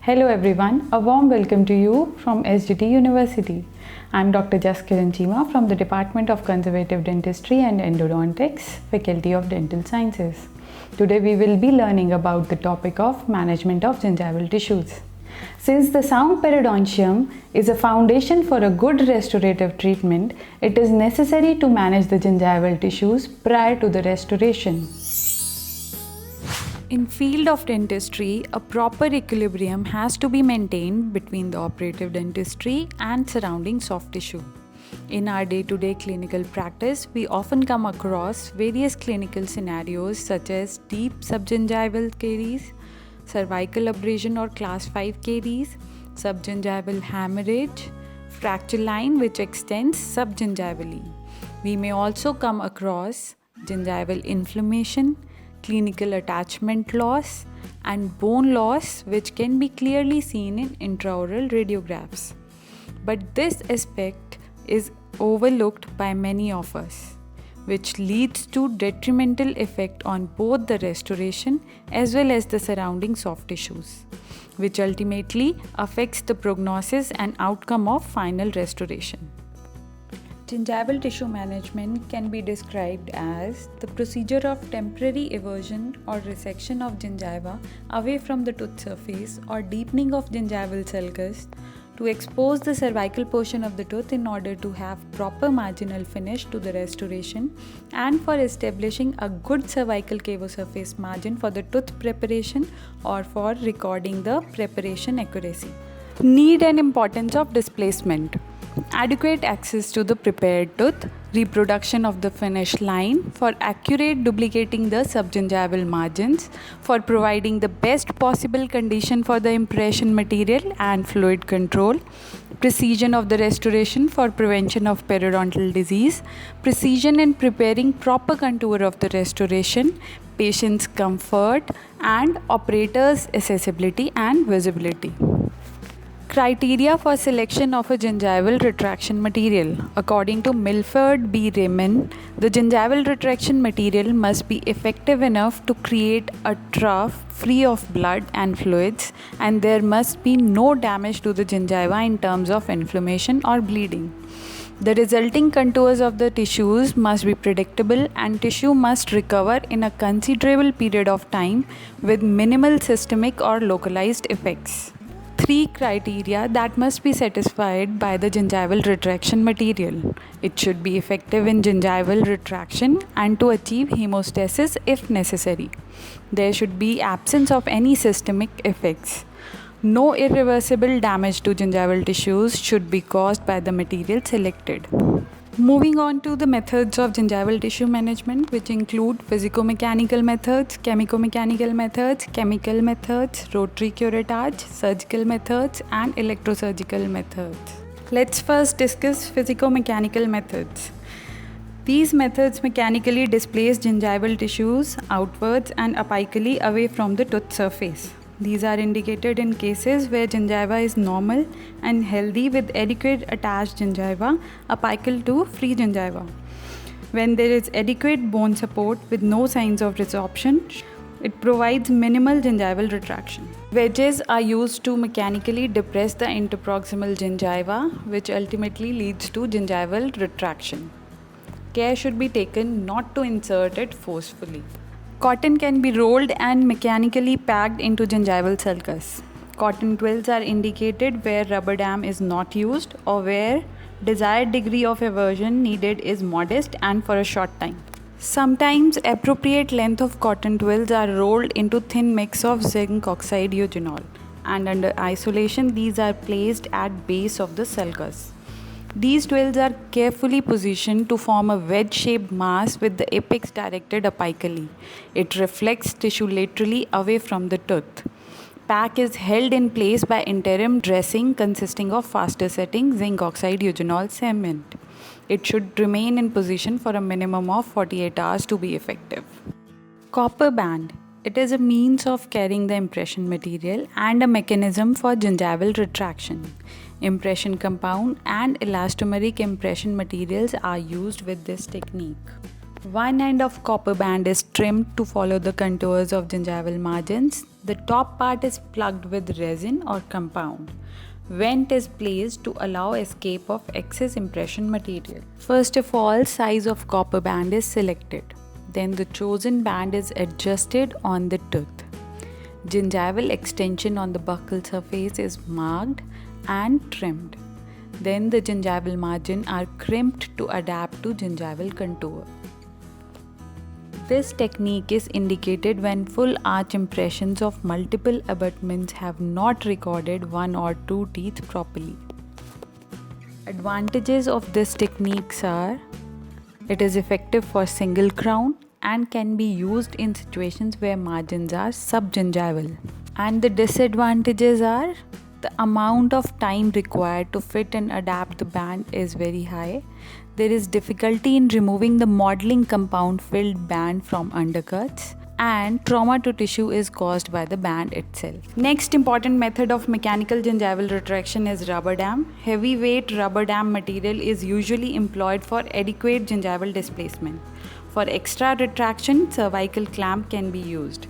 Hello everyone, a warm welcome to you from SGT University. I'm Dr. Jaskiran Chima from the Department of Conservative Dentistry and Endodontics, Faculty of Dental Sciences. Today we will be learning about the topic of management of gingival tissues. Since the sound periodontium is a foundation for a good restorative treatment, it is necessary to manage the gingival tissues prior to the restoration. In field of dentistry, a proper equilibrium has to be maintained between the operative dentistry and surrounding soft tissue. In our day-to-day clinical practice, we often come across various clinical scenarios such as deep subgingival caries, cervical abrasion or class 5 caries, subgingival hemorrhage, fracture line which extends subgingivally. We may also come across gingival inflammation, clinical attachment loss, and bone loss which can be clearly seen in intraoral radiographs. But this aspect is overlooked by many of us, which leads to detrimental effect on both the restoration as well as the surrounding soft tissues, which ultimately affects the prognosis and outcome of final restoration. Gingival tissue management can be described as the procedure of temporary eversion or resection of gingiva away from the tooth surface or deepening of gingival sulcus to expose the cervical portion of the tooth in order to have proper marginal finish to the restoration and for establishing a good cervical cavosurface margin for the tooth preparation or for recording the preparation accuracy. Need and importance of displacement. Adequate access to the prepared tooth, reproduction of the finish line for accurate duplicating the subgingival margins, for providing the best possible condition for the impression material and fluid control, precision of the restoration for prevention of periodontal disease, precision in preparing proper contour of the restoration, patient's comfort, and operator's accessibility and visibility. Criteria for selection of a gingival retraction material. According to Milford B. Raymond, the gingival retraction material must be effective enough to create a trough free of blood and fluids, and there must be no damage to the gingiva in terms of inflammation or bleeding. The resulting contours of the tissues must be predictable and tissue must recover in a considerable period of time with minimal systemic or localized effects. 3 criteria that must be satisfied by the gingival retraction material. It should be effective in gingival retraction and to achieve hemostasis if necessary. There should be absence of any systemic effects. No irreversible damage to gingival tissues should be caused by the material selected. Moving on to the methods of gingival tissue management, which include physico-mechanical methods, chemico-mechanical methods, chemical methods, rotary curettage, surgical methods, and electrosurgical methods. Let's first discuss physico-mechanical methods. These methods mechanically displace gingival tissues outwards and apically away from the tooth surface. These are indicated in cases where gingiva is normal and healthy with adequate attached gingiva apical to free gingiva. When there is adequate bone support with no signs of resorption, it provides minimal gingival retraction. Wedges are used to mechanically depress the interproximal gingiva, which ultimately leads to gingival retraction. Care should be taken not to insert it forcefully. Cotton can be rolled and mechanically packed into gingival sulcus. Cotton quills are indicated where rubber dam is not used or where desired degree of eversion needed is modest and for a short time. Sometimes appropriate length of cotton twills are rolled into thin mix of zinc oxide eugenol, and under isolation these are placed at base of the sulcus. These twills are carefully positioned to form a wedge-shaped mass with the apex directed apically. It reflects tissue laterally away from the tooth. Pack is held in place by interim dressing consisting of faster setting zinc oxide eugenol cement. It should remain in position for a minimum of 48 hours to be effective. Copper band. It is a means of carrying the impression material and a mechanism for gingival retraction. Impression compound and elastomeric impression materials are used with this technique. One end of copper band is trimmed to follow the contours of gingival margins. The top part is plugged with resin or compound. Vent is placed to allow escape of excess impression material. First of all, size of copper band is selected. Then the chosen band is adjusted on the tooth. Gingival extension on the buccal surface is marked and trimmed. Then the gingival margin are crimped to adapt to gingival contour. This technique is indicated when full arch impressions of multiple abutments have not recorded one or two teeth properly. Advantages of this technique are: it is effective for single crown and can be used in situations where margins are subgingival. And the disadvantages are: the amount of time required to fit and adapt the band is very high. There is difficulty in removing the modeling compound filled band from undercuts, and trauma to tissue is caused by the band itself. Next important method of mechanical gingival retraction is rubber dam. Heavyweight rubber dam material is usually employed for adequate gingival displacement. For extra retraction, cervical clamp can be used.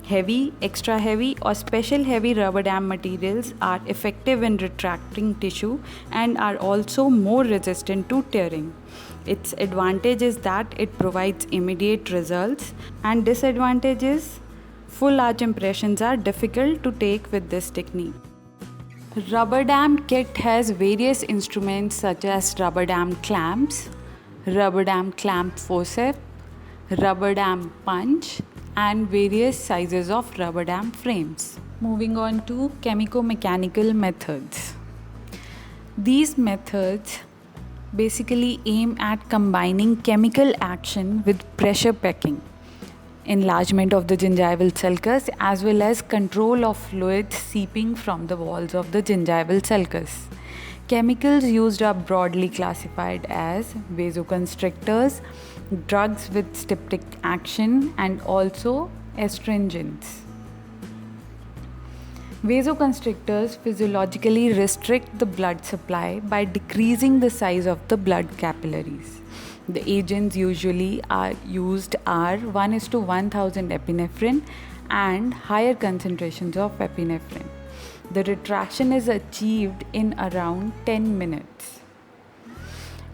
Heavy, extra heavy, or special heavy rubber dam materials are effective in retracting tissue and are also more resistant to tearing. Its advantage is that it provides immediate results, and disadvantage is full arch impressions are difficult to take with this technique. Rubber dam kit has various instruments such as rubber dam clamps, rubber dam clamp forceps, rubber dam punch, and various sizes of rubber dam frames. Moving on to chemico-mechanical methods. These methods basically aim at combining chemical action with pressure packing, enlargement of the gingival sulcus, as well as control of fluids seeping from the walls of the gingival sulcus. Chemicals used are broadly classified as vasoconstrictors, drugs with styptic action, and also astringents. Vasoconstrictors physiologically restrict the blood supply by decreasing the size of the blood capillaries. The agents usually used are 1:1000 epinephrine and higher concentrations of epinephrine. The retraction is achieved in around 10 minutes.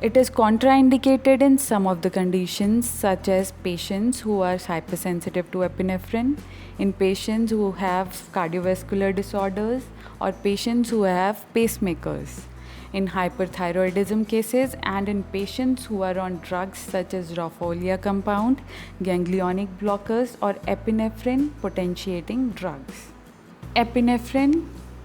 It is contraindicated in some of the conditions, such as patients who are hypersensitive to epinephrine, in patients who have cardiovascular disorders, or patients who have pacemakers, in hyperthyroidism cases, and in patients who are on drugs such as Reufolium compound, ganglionic blockers, or epinephrine potentiating drugs. Epinephrine,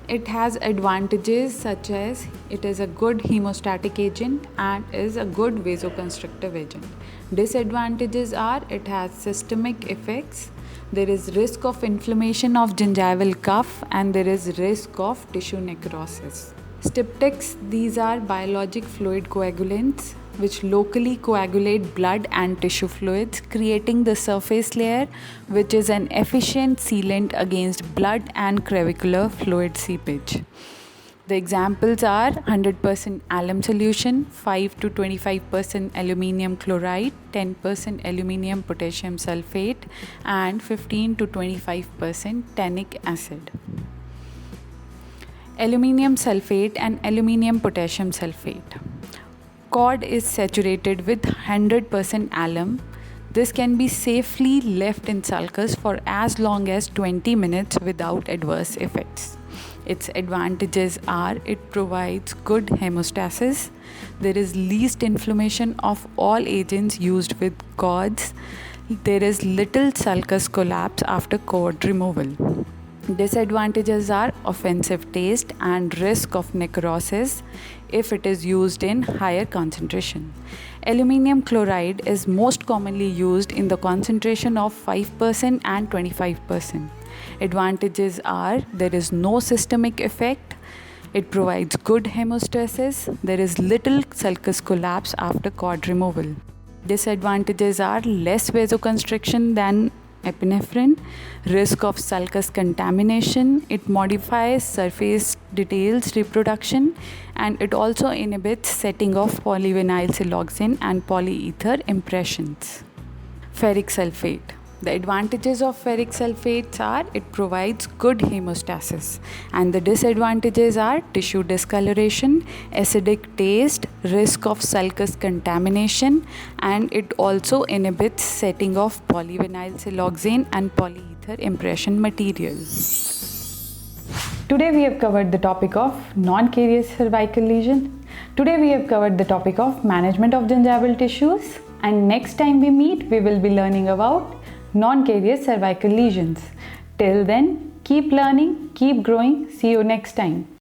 it has advantages such as it is a good hemostatic agent and is a good vasoconstrictive agent. Disadvantages are it has systemic effects, there is risk of inflammation of gingival cuff, and there is risk of tissue necrosis. Styptics, these are biologic fluid coagulants which locally coagulate blood and tissue fluids, creating the surface layer, which is an efficient sealant against blood and crevicular fluid seepage. The examples are 100% alum solution, 5 to 25% aluminium chloride, 10% aluminium potassium sulfate, and 15 to 25% tannic acid. Aluminium sulfate and aluminium potassium sulfate. Cord is saturated with 100% alum. This can be safely left in sulcus for as long as 20 minutes without adverse effects. Its advantages are it provides good hemostasis, there is least inflammation of all agents used with cords, there is little sulcus collapse after cord removal. Disadvantages are offensive taste and risk of necrosis if it is used in higher concentration. Aluminium chloride is most commonly used in the concentration of 5% and 25%. Advantages are there is no systemic effect, it provides good hemostasis, there is little sulcus collapse after cord removal. Disadvantages are less vasoconstriction than epinephrine, risk of sulcus contamination, it modifies surface details reproduction, and it also inhibits setting of polyvinyl siloxane and polyether impressions. Ferric sulfate. The advantages of ferric sulfates are it provides good hemostasis, and the disadvantages are tissue discoloration, acidic taste, risk of sulcus contamination, and it also inhibits setting of polyvinyl siloxane and polyether impression material. Today we have covered the topic of non-carious cervical lesion. Today we have covered the topic of management of gingival tissues, and next time we meet we will be learning about non-carious cervical lesions. Till then, keep learning, keep growing. See you next time.